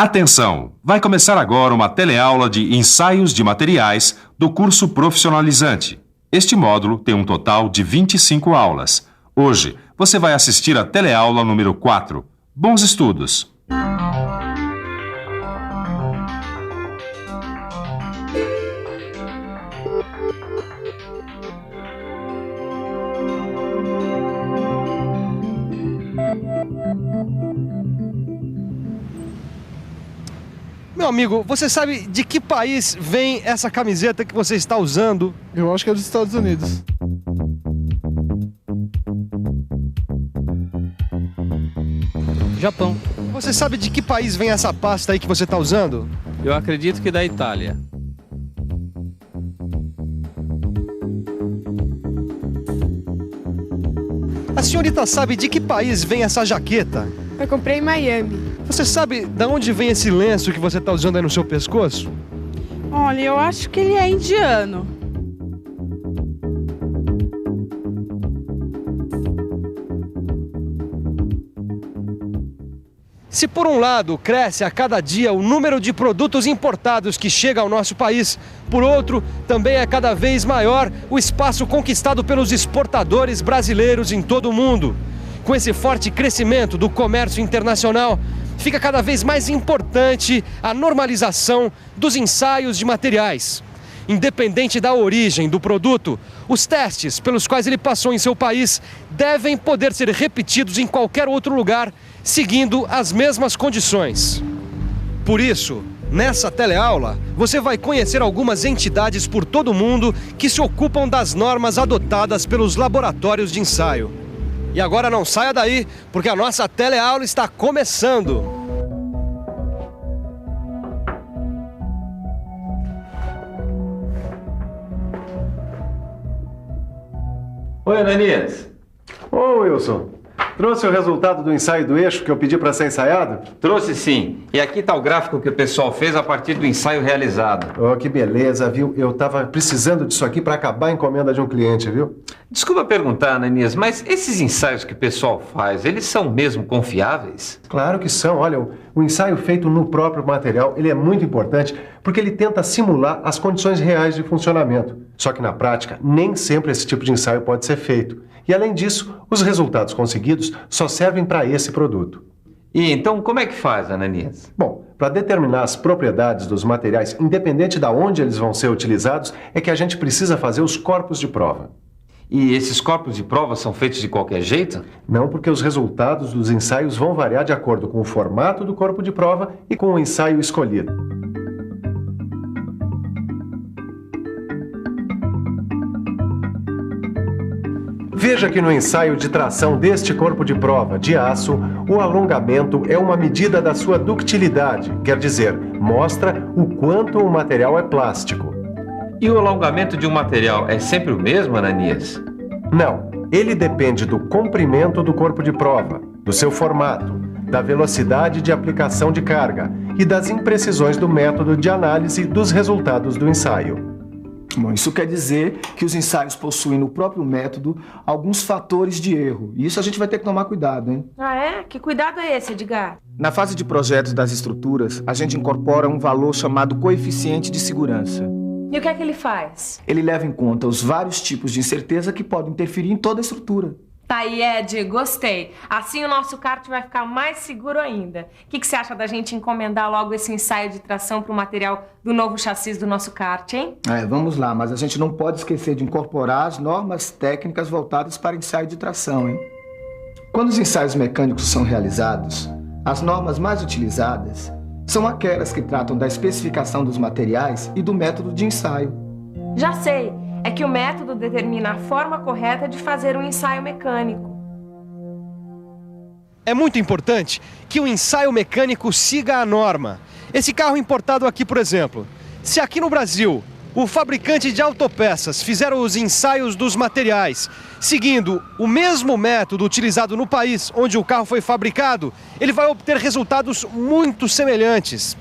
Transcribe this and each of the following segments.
Atenção! Vai começar agora uma teleaula de ensaios de materiais do curso profissionalizante. Este módulo tem um total de 25 aulas. Hoje, você vai assistir a teleaula número 4. Bons estudos! Meu amigo, você sabe de que país vem essa camiseta que você está usando? Eu acho que é dos Estados Unidos. Japão. Você sabe de que país vem essa pasta aí que você está usando? Eu acredito que da Itália. A senhorita sabe de que país vem essa jaqueta? Eu comprei em Miami. Você sabe de onde vem esse lenço que você está usando aí no seu pescoço? Olha, eu acho que ele é indiano. Se por um lado cresce a cada dia o número de produtos importados que chega ao nosso país, por outro, também é cada vez maior o espaço conquistado pelos exportadores brasileiros em todo o mundo. Com esse forte crescimento do comércio internacional, fica cada vez mais importante a normalização dos ensaios de materiais. Independente da origem do produto, os testes pelos quais ele passou em seu país devem poder ser repetidos em qualquer outro lugar, seguindo as mesmas condições. Por isso, nessa teleaula, você vai conhecer algumas entidades por todo o mundo que se ocupam das normas adotadas pelos laboratórios de ensaio. E agora não saia daí, porque a nossa teleaula está começando. Oi, Ananias. Ô, Wilson, trouxe o resultado do ensaio do eixo que eu pedi para ser ensaiado? Trouxe sim. E aqui está o gráfico que o pessoal fez a partir do ensaio realizado. Oh, que beleza, viu? Eu tava precisando disso aqui para acabar a encomenda de um cliente, viu? Desculpa perguntar, Ananias, mas esses ensaios que o pessoal faz, eles são mesmo confiáveis? Claro que são. Olha, o ensaio feito no próprio material, ele é muito importante porque ele tenta simular as condições reais de funcionamento. Só que na prática, nem sempre esse tipo de ensaio pode ser feito. E além disso, os resultados conseguidos só servem para esse produto. E então como é que faz, Ananias? Bom, para determinar as propriedades dos materiais, independente de onde eles vão ser utilizados, é que a gente precisa fazer os corpos de prova. E esses corpos de prova são feitos de qualquer jeito? Não, porque os resultados dos ensaios vão variar de acordo com o formato do corpo de prova e com o ensaio escolhido. Veja que no ensaio de tração deste corpo de prova de aço, o alongamento é uma medida da sua ductilidade, quer dizer, mostra o quanto o material é plástico. E o alongamento de um material é sempre o mesmo, Ananias? Não, ele depende do comprimento do corpo de prova, do seu formato, da velocidade de aplicação de carga e das imprecisões do método de análise dos resultados do ensaio. Bom, isso quer dizer que os ensaios possuem no próprio método alguns fatores de erro. E isso a gente vai ter que tomar cuidado, hein? Ah, é? Que cuidado é esse, Edgar? Na fase de projetos das estruturas, a gente incorpora um valor chamado coeficiente de segurança. E o que é que ele faz? Ele leva em conta os vários tipos de incerteza que podem interferir em toda a estrutura. Tá aí, Ed, gostei. Assim o nosso kart vai ficar mais seguro ainda. O que você acha da gente encomendar logo esse ensaio de tração para o material do novo chassi do nosso kart, hein? Vamos lá, mas a gente não pode esquecer de incorporar as normas técnicas voltadas para ensaio de tração, hein? Quando os ensaios mecânicos são realizados, as normas mais utilizadas são aquelas que tratam da especificação dos materiais e do método de ensaio. Já sei. É que o método determina a forma correta de fazer um ensaio mecânico. É muito importante que o ensaio mecânico siga a norma. Esse carro importado aqui, por exemplo, se aqui no Brasil o fabricante de autopeças fizer os ensaios dos materiais seguindo o mesmo método utilizado no país onde o carro foi fabricado, ele vai obter resultados muito semelhantes.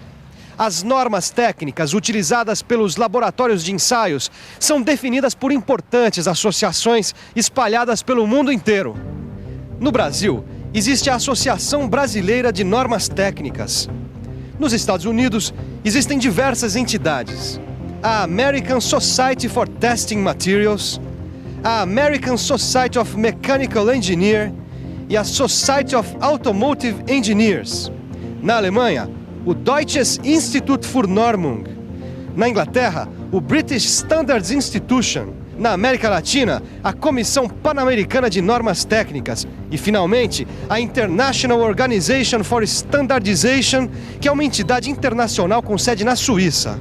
As normas técnicas utilizadas pelos laboratórios de ensaios são definidas por importantes associações espalhadas pelo mundo inteiro. No Brasil, existe a Associação Brasileira de Normas Técnicas. Nos Estados Unidos, existem diversas entidades. A American Society for Testing Materials, a American Society of Mechanical Engineers e a Society of Automotive Engineers. Na Alemanha, o Deutsches Institut für Normung. Na Inglaterra, o British Standards Institution. Na América Latina, a Comissão Pan-Americana de Normas Técnicas. E, finalmente, a International Organization for Standardization, que é uma entidade internacional com sede na Suíça.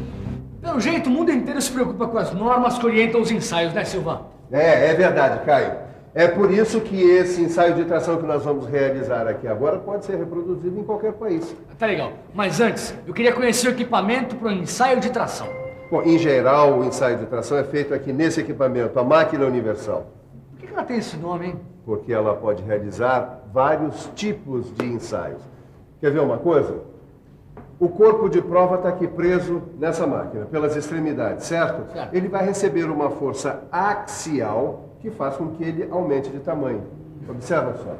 Pelo jeito, o mundo inteiro se preocupa com as normas que orientam os ensaios, né, Silva? É verdade, Caio. É por isso que esse ensaio de tração que nós vamos realizar aqui agora pode ser reproduzido em qualquer país. Tá legal. Mas antes, eu queria conhecer o equipamento para o ensaio de tração. Bom, em geral, o ensaio de tração é feito aqui nesse equipamento, a máquina universal. Por que ela tem esse nome, hein? Porque ela pode realizar vários tipos de ensaios. Quer ver uma coisa? O corpo de prova está aqui preso nessa máquina, pelas extremidades, certo? Certo. Ele vai receber uma força axial que faz com que ele aumente de tamanho. Observa só.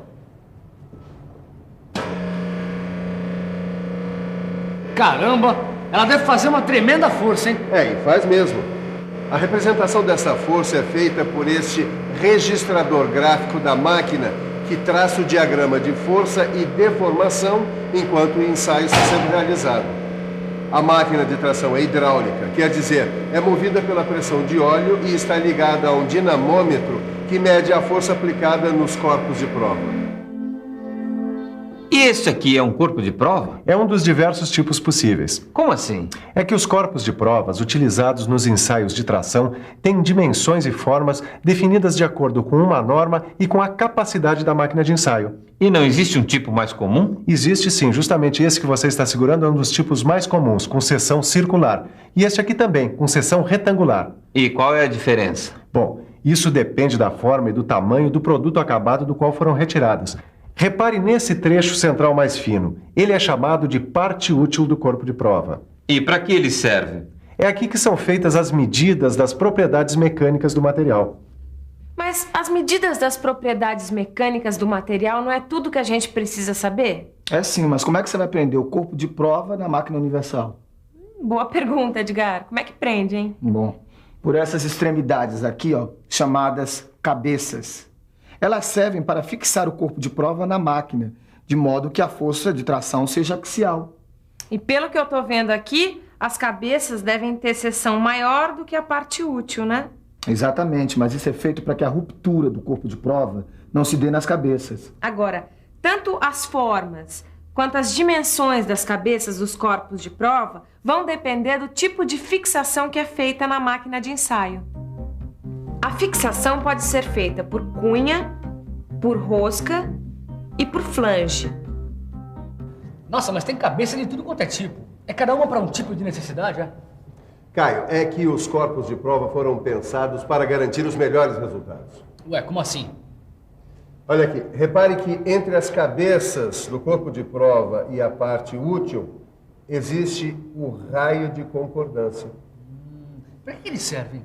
Caramba! Ela deve fazer uma tremenda força, hein? E faz mesmo. A representação dessa força é feita por este registrador gráfico da máquina que traça o diagrama de força e deformação enquanto o ensaio está sendo realizado. A máquina de tração é hidráulica, quer dizer, é movida pela pressão de óleo e está ligada a um dinamômetro que mede a força aplicada nos corpos de prova. E este aqui é um corpo de prova? É um dos diversos tipos possíveis. Como assim? É que os corpos de provas utilizados nos ensaios de tração têm dimensões e formas definidas de acordo com uma norma e com a capacidade da máquina de ensaio. E não existe um tipo mais comum? Existe sim, justamente esse que você está segurando é um dos tipos mais comuns, com seção circular. E este aqui também, com seção retangular. E qual é a diferença? Bom, isso depende da forma e do tamanho do produto acabado do qual foram retiradas. Repare nesse trecho central mais fino. Ele é chamado de parte útil do corpo de prova. E para que ele serve? É aqui que são feitas as medidas das propriedades mecânicas do material. Mas as medidas das propriedades mecânicas do material não é tudo que a gente precisa saber? É sim, mas como é que você vai prender o corpo de prova na máquina universal? Boa pergunta, Edgar. Como é que prende, hein? Bom, por essas extremidades aqui, ó, chamadas cabeças. Elas servem para fixar o corpo de prova na máquina, de modo que a força de tração seja axial. E pelo que eu tô vendo aqui, as cabeças devem ter seção maior do que a parte útil, né? Exatamente, mas isso é feito para que a ruptura do corpo de prova não se dê nas cabeças. Agora, tanto as formas quanto as dimensões das cabeças dos corpos de prova vão depender do tipo de fixação que é feita na máquina de ensaio. A fixação pode ser feita por cunha, por rosca e por flange. Nossa, mas tem cabeça de tudo quanto é tipo. É cada uma para um tipo de necessidade, é? Caio, é que os corpos de prova foram pensados para garantir os melhores resultados. Ué, como assim? Olha aqui, repare que entre as cabeças do corpo de prova e a parte útil, existe o raio de concordância. Para que eles servem?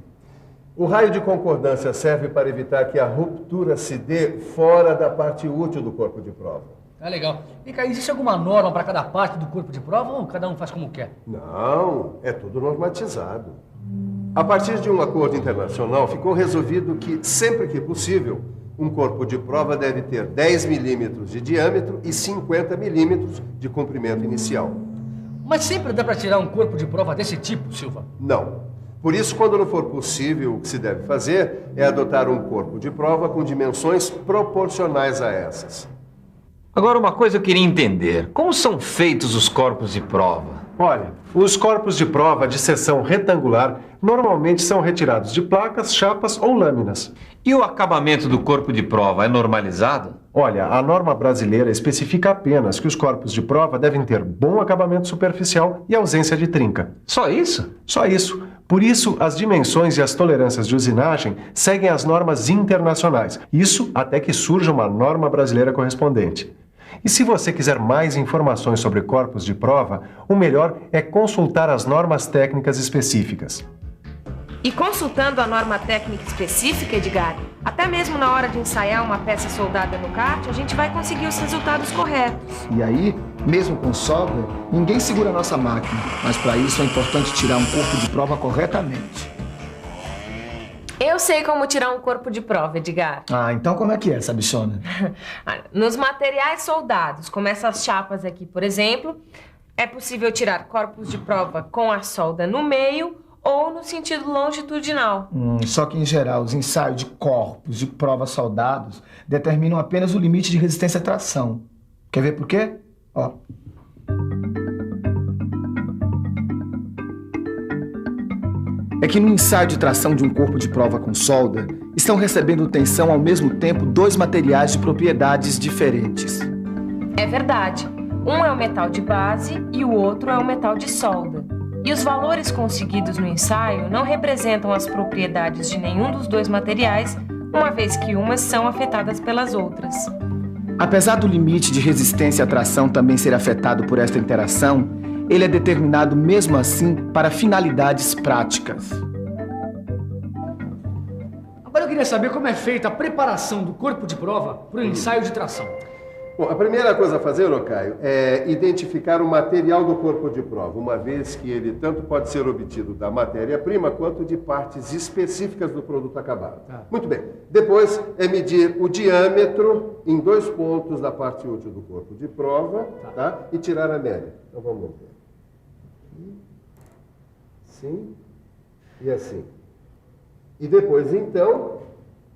O raio de concordância serve para evitar que a ruptura se dê fora da parte útil do corpo de prova. Tá legal. E cá, existe alguma norma para cada parte do corpo de prova ou cada um faz como quer? Não, é tudo normatizado. A partir de um acordo internacional, ficou resolvido que, sempre que possível, um corpo de prova deve ter 10 milímetros de diâmetro e 50 milímetros de comprimento inicial. Mas sempre dá para tirar um corpo de prova desse tipo, Silva? Não. Por isso, quando não for possível, o que se deve fazer é adotar um corpo de prova com dimensões proporcionais a essas. Agora, uma coisa eu queria entender. Como são feitos os corpos de prova? Olha, os corpos de prova de seção retangular normalmente são retirados de placas, chapas ou lâminas. E o acabamento do corpo de prova é normalizado? Olha, a norma brasileira especifica apenas que os corpos de prova devem ter bom acabamento superficial e ausência de trinca. Só isso? Só isso. Por isso, as dimensões e as tolerâncias de usinagem seguem as normas internacionais. Isso até que surja uma norma brasileira correspondente. E se você quiser mais informações sobre corpos de prova, o melhor é consultar as normas técnicas específicas. E consultando a norma técnica específica, Edgar, até mesmo na hora de ensaiar uma peça soldada no kart, a gente vai conseguir os resultados corretos. E aí, Mesmo com solda, ninguém segura a nossa máquina, mas para isso é importante tirar um corpo de prova corretamente. Eu sei como tirar um corpo de prova, Edgar. Ah, então como é que é, sabichona? Nos materiais soldados, como essas chapas aqui, por exemplo, é possível tirar corpos de prova com a solda no meio ou no sentido longitudinal. Só que, em geral, os ensaios de corpos de prova soldados determinam apenas o limite de resistência à tração. Quer ver por quê? Ó. É que no ensaio de tração de um corpo de prova com solda, estão recebendo tensão ao mesmo tempo dois materiais de propriedades diferentes. É verdade. Um é o metal de base e o outro é o metal de solda. E os valores conseguidos no ensaio não representam as propriedades de nenhum dos dois materiais, uma vez que umas são afetadas pelas outras. Apesar do limite de resistência à tração também ser afetado por esta interação, ele é determinado mesmo assim para finalidades práticas. Agora eu queria saber como é feita a preparação do corpo de prova para o ensaio de tração. Bom, a primeira coisa a fazer, ô Caio, é identificar o material do corpo de prova, uma vez que ele tanto pode ser obtido da matéria-prima quanto de partes específicas do produto acabado. Muito bem. Depois é medir o diâmetro em 2 pontos da parte útil do corpo de prova, tá? E tirar a média. Então vamos ver. Assim e assim. E depois, então,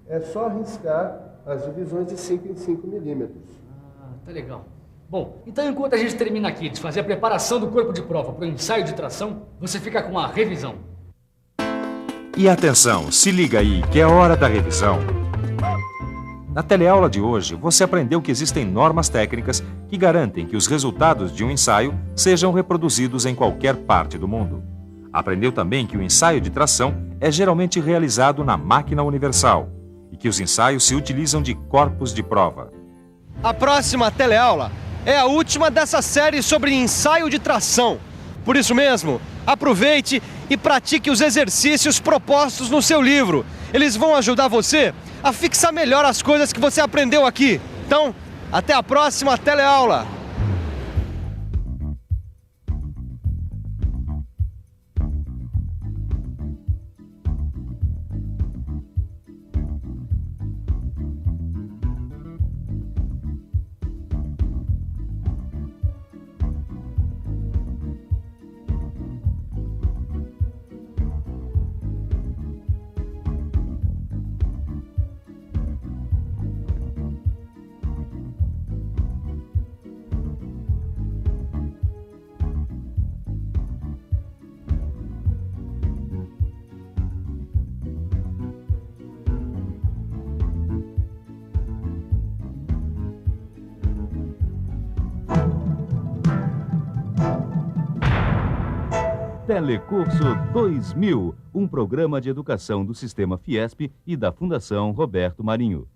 é só riscar as divisões de 5 em 5 milímetros. Tá legal. Bom, então enquanto a gente termina aqui de fazer a preparação do corpo de prova para o ensaio de tração, você fica com a revisão. E atenção, se liga aí que é hora da revisão. Na teleaula de hoje, você aprendeu que existem normas técnicas que garantem que os resultados de um ensaio sejam reproduzidos em qualquer parte do mundo. Aprendeu também que o ensaio de tração é geralmente realizado na máquina universal e que os ensaios se utilizam de corpos de prova. A próxima teleaula é a última dessa série sobre ensaio de tração. Por isso mesmo, aproveite e pratique os exercícios propostos no seu livro. Eles vão ajudar você a fixar melhor as coisas que você aprendeu aqui. Então, até a próxima teleaula! Telecurso 2000, um programa de educação do Sistema Fiesp e da Fundação Roberto Marinho.